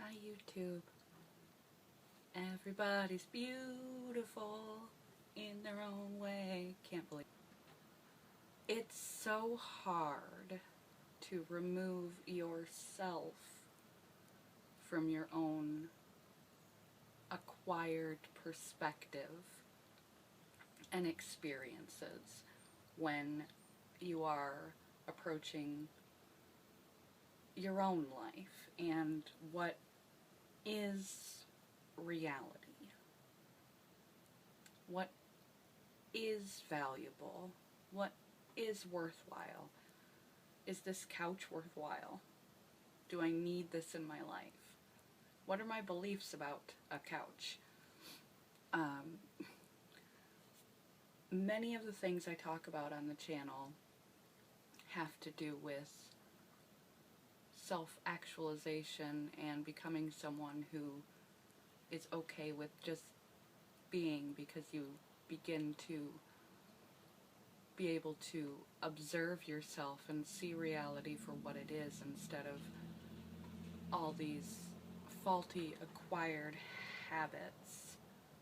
Hi YouTube. Everybody's beautiful in their own way. Can't believe it. It's so hard to remove yourself from your own acquired perspective and experiences when you are approaching your own life and what is reality, what is valuable, what is worthwhile. Is this couch worthwhile? Do I need this in my life? What are my beliefs about a couch? Many of the things I talk about on the channel have to do with self-actualization and becoming someone who is okay with just being, because you begin to be able to observe yourself and see reality for what it is instead of all these faulty acquired habits,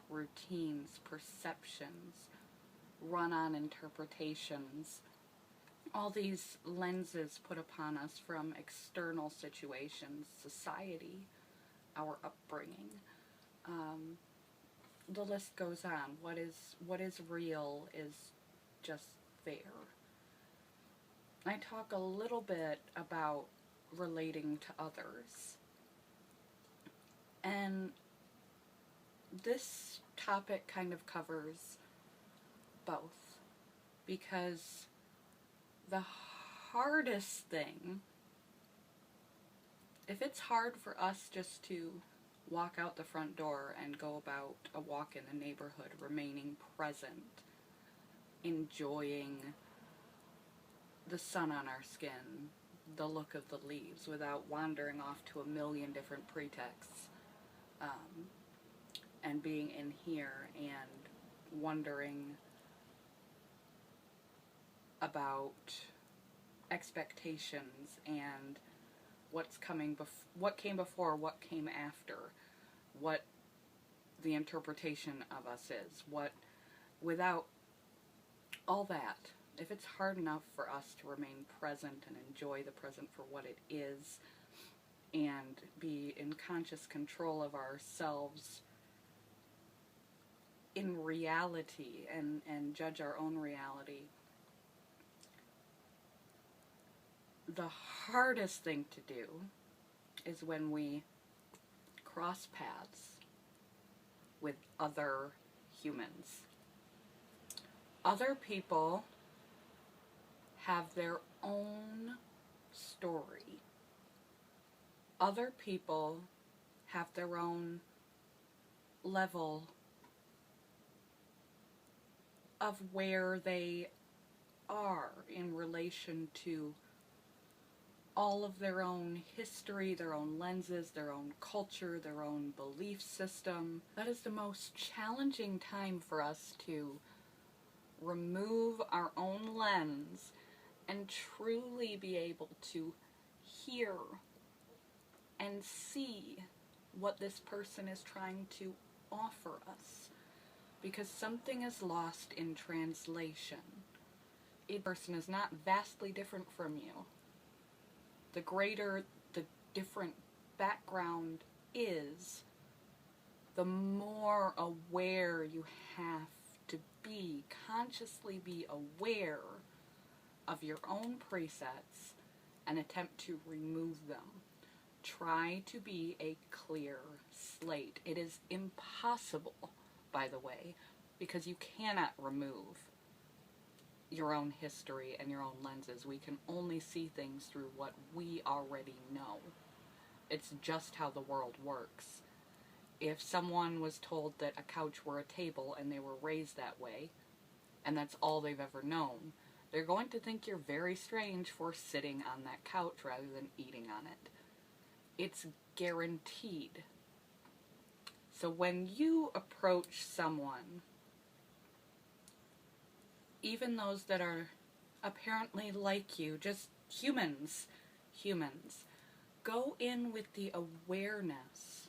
routines, perceptions, run-on interpretations, all these lenses put upon us from external situations, society, our upbringing. The list goes on. What is real is just there. I talk a little bit about relating to others. And this topic kind of covers both, because the hardest thing, if it's hard for us just to walk out the front door and go about a walk in the neighborhood, remaining present, enjoying the sun on our skin, the look of the leaves, without wandering off to a million different pretexts, and being in here and wondering about expectations and what's coming what came before, what came after, what the interpretation of us is, without all that. If it's hard enough for us to remain present and enjoy the present for what it is and be in conscious control of ourselves in reality and judge our own reality, the hardest thing to do is when we cross paths with other humans. Other people have their own story. Other people have their own level of where they are in relation to all of their own history, their own lenses, their own culture, their own belief system. That is the most challenging time for us to remove our own lens and truly be able to hear and see what this person is trying to offer us. Because something is lost in translation. A person is not vastly different from you. The greater the different background is, the more aware you have to be, consciously be aware of your own presets and attempt to remove them. Try to be a clear slate. It is impossible, by the way, because you cannot remove your own history and your own lenses. We can only see things through what we already know. It's just how the world works. If someone was told that a couch were a table and they were raised that way, and that's all they've ever known, they're going to think you're very strange for sitting on that couch rather than eating on it. It's guaranteed. So when you approach someone, even those that are apparently like you, just humans, go in with the awareness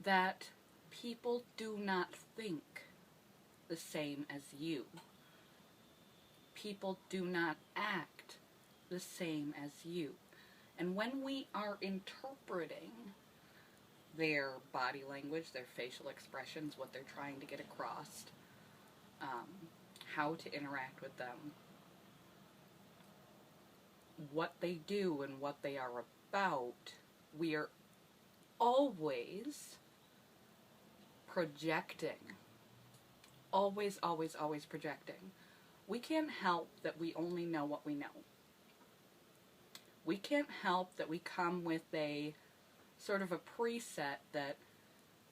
that people do not think the same as you. People do not act the same as you. And when we are interpreting their body language, their facial expressions, what they're trying to get across, how to interact with them, what they do and what they are about, we are always projecting. Always, always, always projecting. We can't help that we only know what we know. We can't help that we come with a sort of a preset that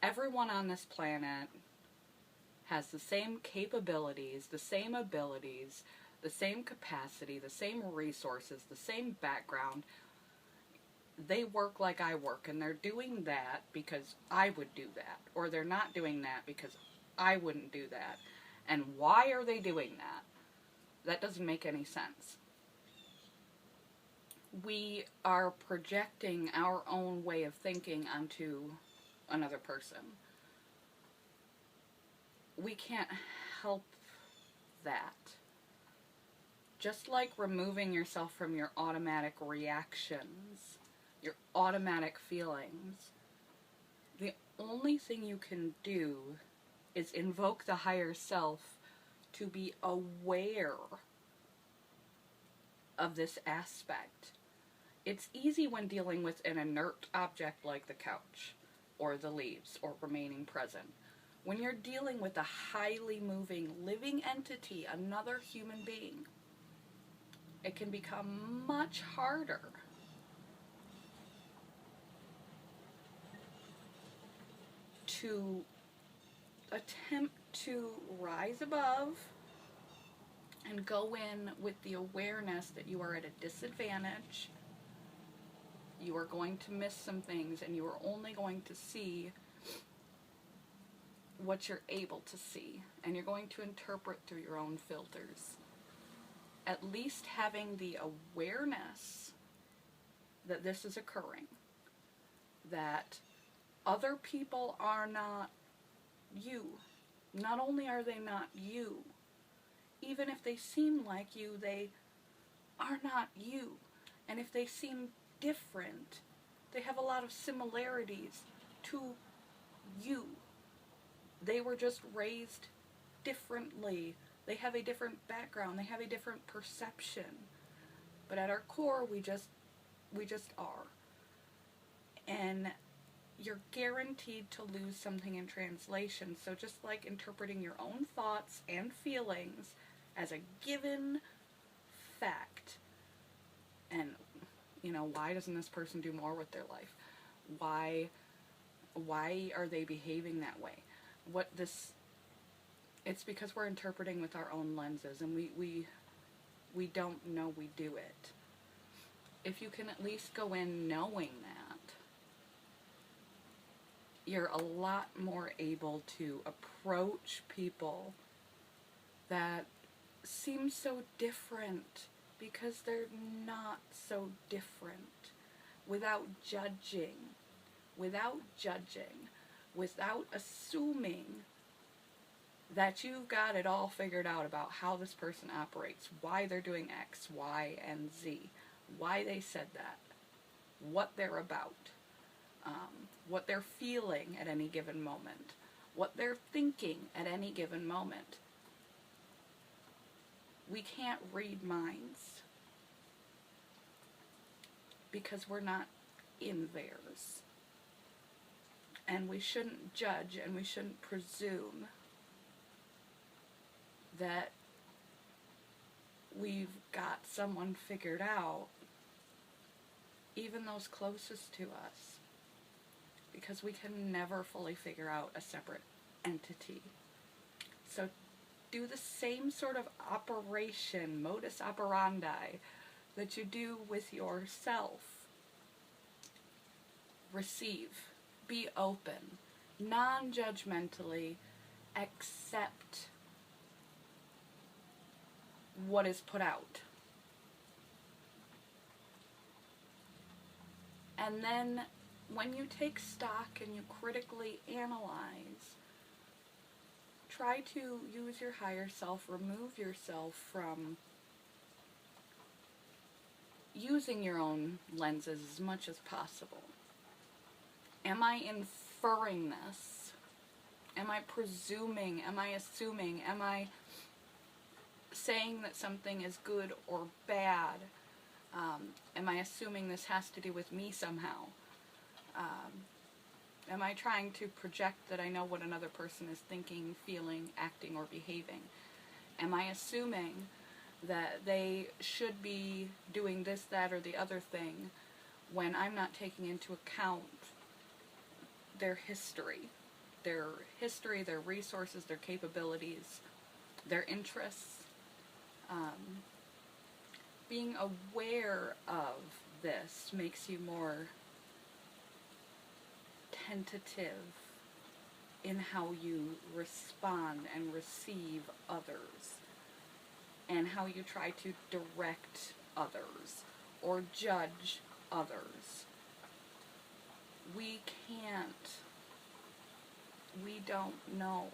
everyone on this planet has the same capabilities, the same abilities, the same capacity, the same resources, the same background. They work like I work, and they're doing that because I would do that. Or they're not doing that because I wouldn't do that. And why are they doing that? That doesn't make any sense. We are projecting our own way of thinking onto another person. We can't help that. Just like removing yourself from your automatic reactions, your automatic feelings, the only thing you can do is invoke the higher self to be aware of this aspect. It's easy when dealing with an inert object like the couch, or the leaves, or remaining present. When you're dealing with a highly moving, living entity, another human being, it can become much harder to attempt to rise above and go in with the awareness that you are at a disadvantage. You are going to miss some things, and you are only going to see what you're able to see, and you're going to interpret through your own filters. At least having the awareness that this is occurring, that other people are not you. Not only are they not you, even if they seem like you, they are not you. And if they seem different, they have a lot of similarities to you. They were just raised differently. They have a different background. They have a different perception. But at our core, we just are. And you're guaranteed to lose something in translation. So just like interpreting your own thoughts and feelings as a given fact, and why doesn't this person do more with their life? Why are they behaving that way? It's because we're interpreting with our own lenses, and we don't know we do it. If you can at least go in knowing that, you're a lot more able to approach people that seem so different because they're not so different, without judging, without assuming that you've got it all figured out about how this person operates, why they're doing X, Y, and Z, why they said that, what they're about, what they're feeling at any given moment, what they're thinking at any given moment. We can't read minds because we're not in theirs. And we shouldn't judge, and we shouldn't presume that we've got someone figured out, even those closest to us, because we can never fully figure out a separate entity. So do the same sort of operation, modus operandi, that you do with yourself. Receive. Be open. Non-judgmentally accept what is put out. And then when you take stock and you critically analyze, try to use your higher self, remove yourself from using your own lenses as much as possible. Am I inferring this? Am I presuming? Am I assuming? Am I saying that something is good or bad? Am I assuming this has to do with me somehow? Am I trying to project that I know what another person is thinking, feeling, acting, or behaving? Am I assuming that they should be doing this, that, or the other thing when I'm not taking into account their history, their resources, their capabilities, their interests? Being aware of this makes you more tentative in how you respond and receive others, and how you try to direct others or judge others. We can't. We don't know.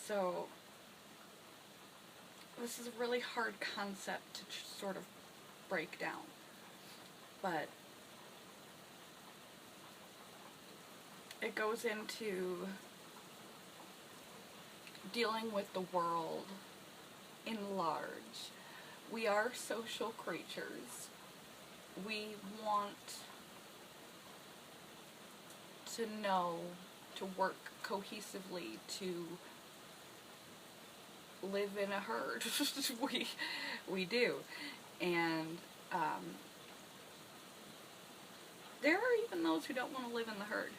So, this is a really hard concept to sort of break down. But it goes into dealing with the world in large. We are social creatures. We want to know, to work cohesively, to live in a herd. we do. And there are even those who don't want to live in the herd.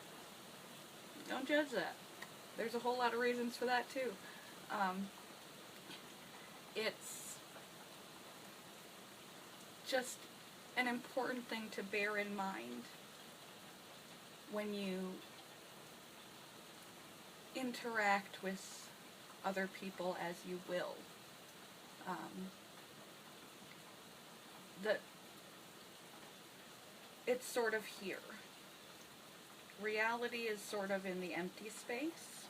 Don't judge that. There's a whole lot of reasons for that too. It's just an important thing to bear in mind when you interact with other people as you will. That it's sort of here. Reality is sort of in the empty space.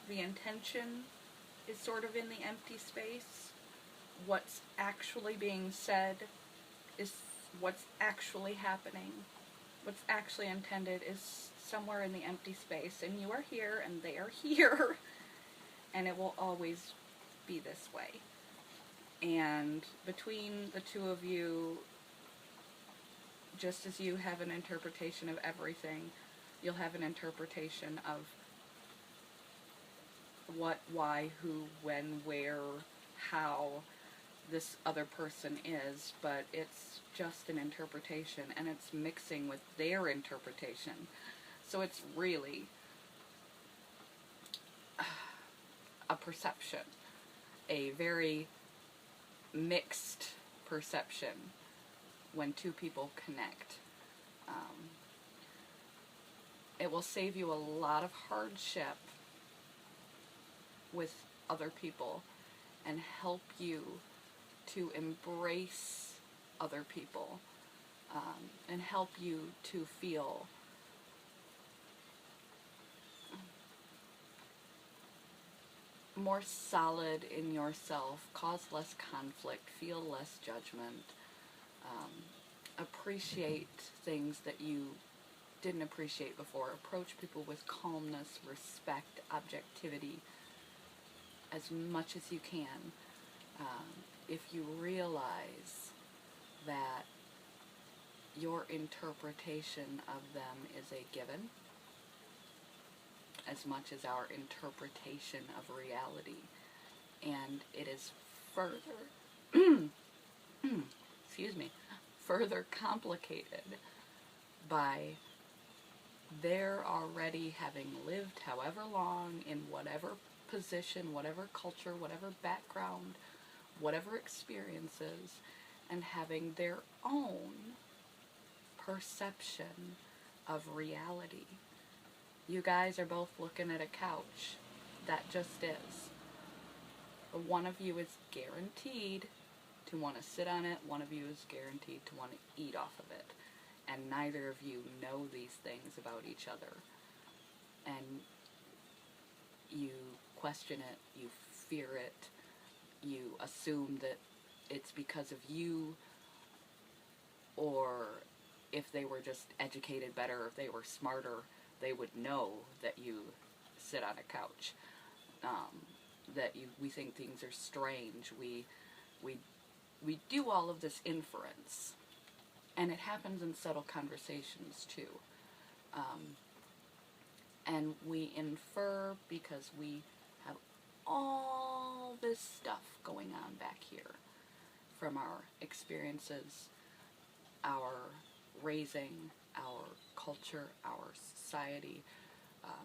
The intention is sort of in the empty space. What's actually being said is what's actually happening. What's actually intended is somewhere in the empty space. And you are here and they are here. And it will always be this way. And between the two of you, just as you have an interpretation of everything, you'll have an interpretation of what, why, who, when, where, how this other person is, but it's just an interpretation, and it's mixing with their interpretation. So it's really a perception, a very mixed perception when two people connect. It will save you a lot of hardship with other people and help you to embrace other people, and help you to feel more solid in yourself, cause less conflict, feel less judgment, appreciate things that you didn't appreciate before, approach people with calmness, respect, objectivity, as much as you can. If you realize that your interpretation of them is a given, as much as our interpretation of reality, and it is further, excuse me, further complicated by their already having lived however long in whatever position, whatever culture, whatever background, whatever experiences, and having their own perception of reality. You guys are both looking at a couch. That just is. One of you is guaranteed to want to sit on it, one of you is guaranteed to want to eat off of it. And neither of you know these things about each other. And you question it, you fear it, you assume that it's because of you, or if they were just educated better, if they were smarter, they would know that you sit on a couch. That we think things are strange. We do all of this inference, and it happens in subtle conversations too. And we infer because we have all this stuff going on back here from our experiences, our raising, our culture, our society,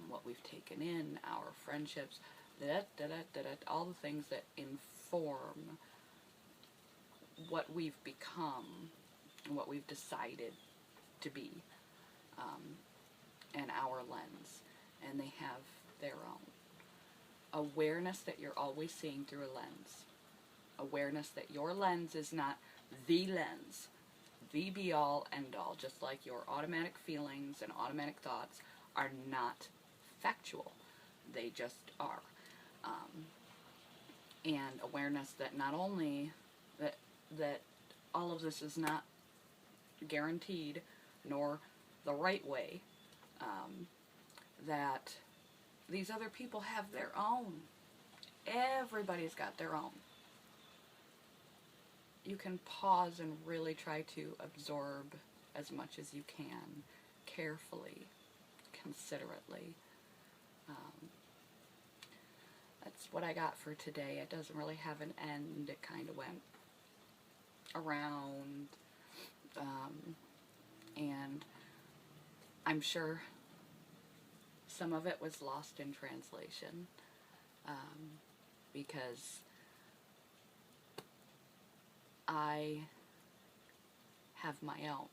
what we've taken in, our friendships, all the things that inform what we've become, what we've decided to be, and our lens. And they have their own. Awareness that you're always seeing through a lens. Awareness that your lens is not the lens, the be-all, end-all, just like your automatic feelings and automatic thoughts are not factual. They just are. And awareness that not only that all of this is not guaranteed, nor the right way, that these other people have their own. Everybody's got their own. You can pause and really try to absorb as much as you can, carefully, considerately. That's what I got for today. It doesn't really have an end. It kind of went around, and I'm sure some of it was lost in translation, because I have my own,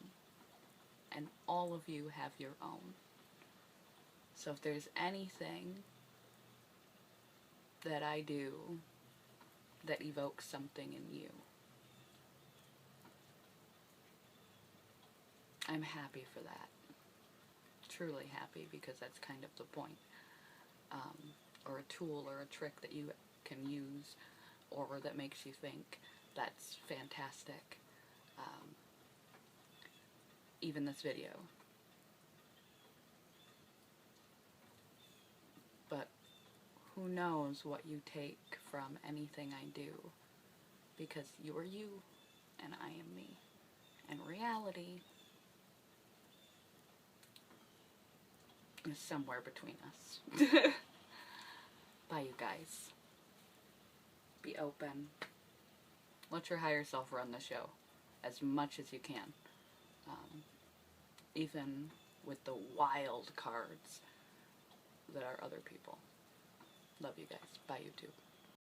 and all of you have your own. So if there's anything that I do that evokes something in you, I'm happy for that. Truly happy, because that's kind of the point. Or a tool or a trick that you can use, or that makes you think. That's fantastic. Even this video. But who knows what you take from anything I do, because you are you and I am me. And reality is somewhere between us. Bye, you guys. Be open. Let your higher self run the show as much as you can. Even with the wild cards that are other people. Love you guys. Bye, YouTube.